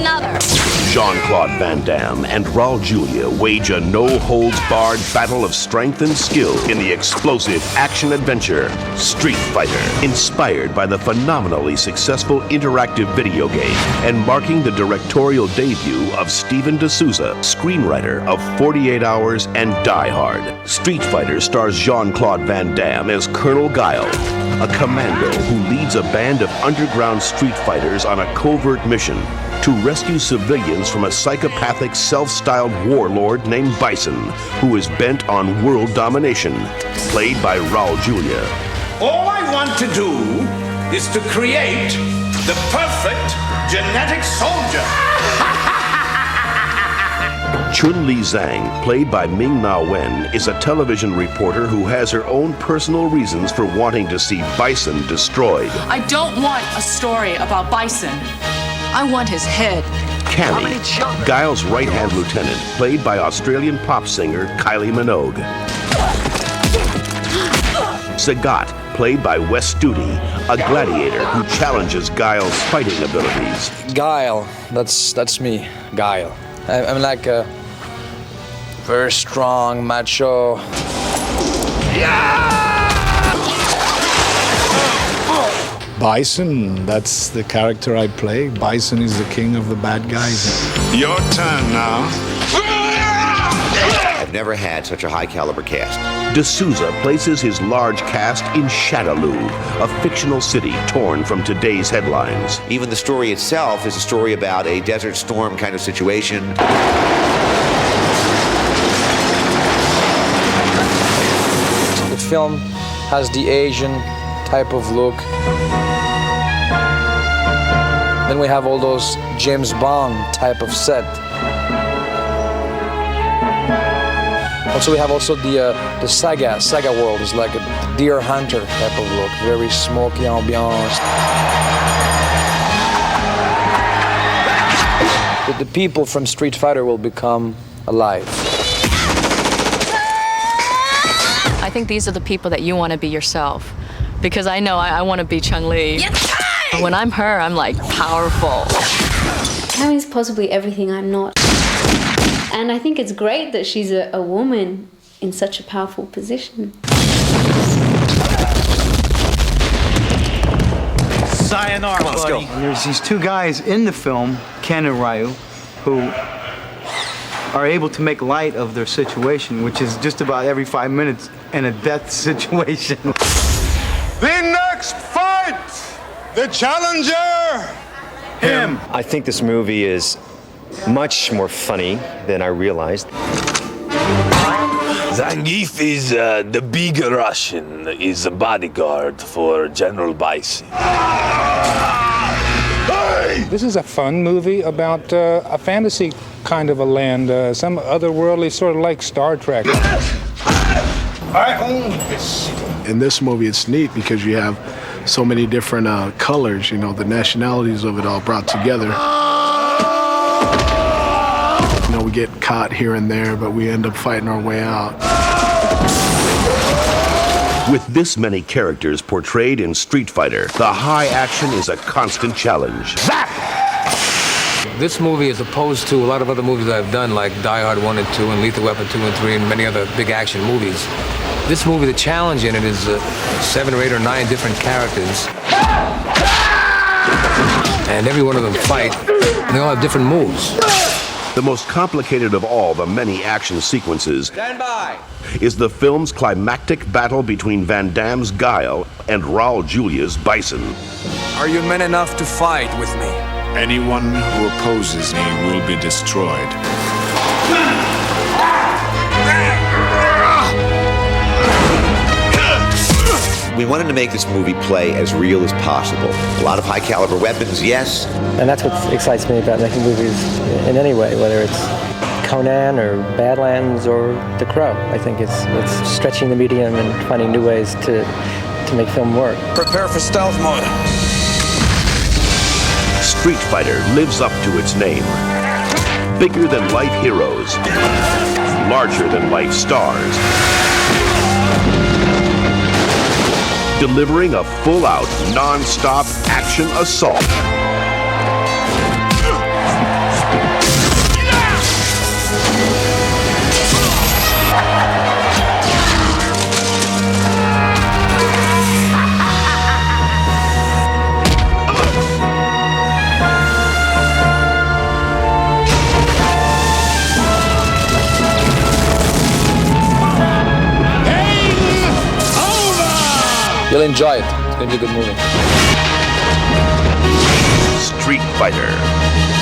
another. Jean-Claude Van Damme and Raul Julia wage a no-holds-barred battle of strength and skill in the explosive action-adventure Street Fighter, inspired by the phenomenally successful interactive video game and marking the directorial debut of Steven D'Souza, screenwriter of 48 Hours and Die Hard. Street Fighter stars Jean-Claude Van Damme as Colonel Guile, a commando who leads a band of underground street fighters on a covert mission to rescue civilians from a psychopathic, self-styled warlord named Bison, who is bent on world domination, played by Raul Julia. All I want to do is to create the perfect genetic soldier. Chun-Li Zhang, played by Ming-Na Wen, is a television reporter who has her own personal reasons for wanting to see Bison destroyed. I don't want a story about Bison. I want his head. Cammy, Guile's right-hand lieutenant, played by Australian pop singer Kylie Minogue. Sagat, played by Wes Studi, a gladiator who challenges Guile's fighting abilities. Guile, that's me, Guile. I'm like a very strong, macho. Bison, that's the character I play. Bison is the king of the bad guys. Your turn now. I've never had such a high caliber cast. D'Souza places his large cast in Shadaloo, a fictional city torn from today's headlines. Even the story itself is a story about a Desert Storm kind of situation. The film has the Asian type of look. Then we have all those James Bond type of set. Also, we have the Saga world is like a deer hunter type of look, very smoky ambiance. But the people from Street Fighter will become alive. I think these are the people that you want to be yourself. Because I know I want to be Chun-Li. When I'm her, I'm like powerful. Cammy's possibly everything I'm not. And I think it's great that she's a woman in such a powerful position. Sayonara, let's buddy. go. And there's these two guys in the film, Ken and Ryu, who are able to make light of their situation, which is just about every 5 minutes in a death situation. The next fight, the challenger, him. I think this movie is much more funny than I realized. Zangief is the big Russian, is a bodyguard for General Bison. This is a fun movie about a fantasy kind of a land, some otherworldly sort of like Star Trek. I own this. In this movie, it's neat because you have so many different colors, you know, the nationalities of it all brought together. You know, we get caught here and there, but we end up fighting our way out. With this many characters portrayed in Street Fighter, the high action is a constant challenge. This movie, as opposed to a lot of other movies I've done, like Die Hard 1 and 2 and Lethal Weapon 2 and 3 and many other big action movies, this movie, the challenge in it is 7 or 8 or 9 different characters. And every one of them fight, and they all have different moves. The most complicated of all the many action sequences Stand by. is the film's climactic battle between Van Damme's Guile and Raul Julia's Bison. Are you men enough to fight with me? Anyone who opposes me will be destroyed. We wanted to make this movie play as real as possible. A lot of high caliber weapons, yes. And that's what excites me about making movies in any way, whether it's Conan or Badlands or The Crow. I think it's stretching the medium and finding new ways to make film work. Prepare for stealth mode. Street Fighter lives up to its name. Bigger than life heroes, larger than life stars. Delivering a full-out, non-stop action assault. enjoy it. It's going to be a good movie. Street Fighter.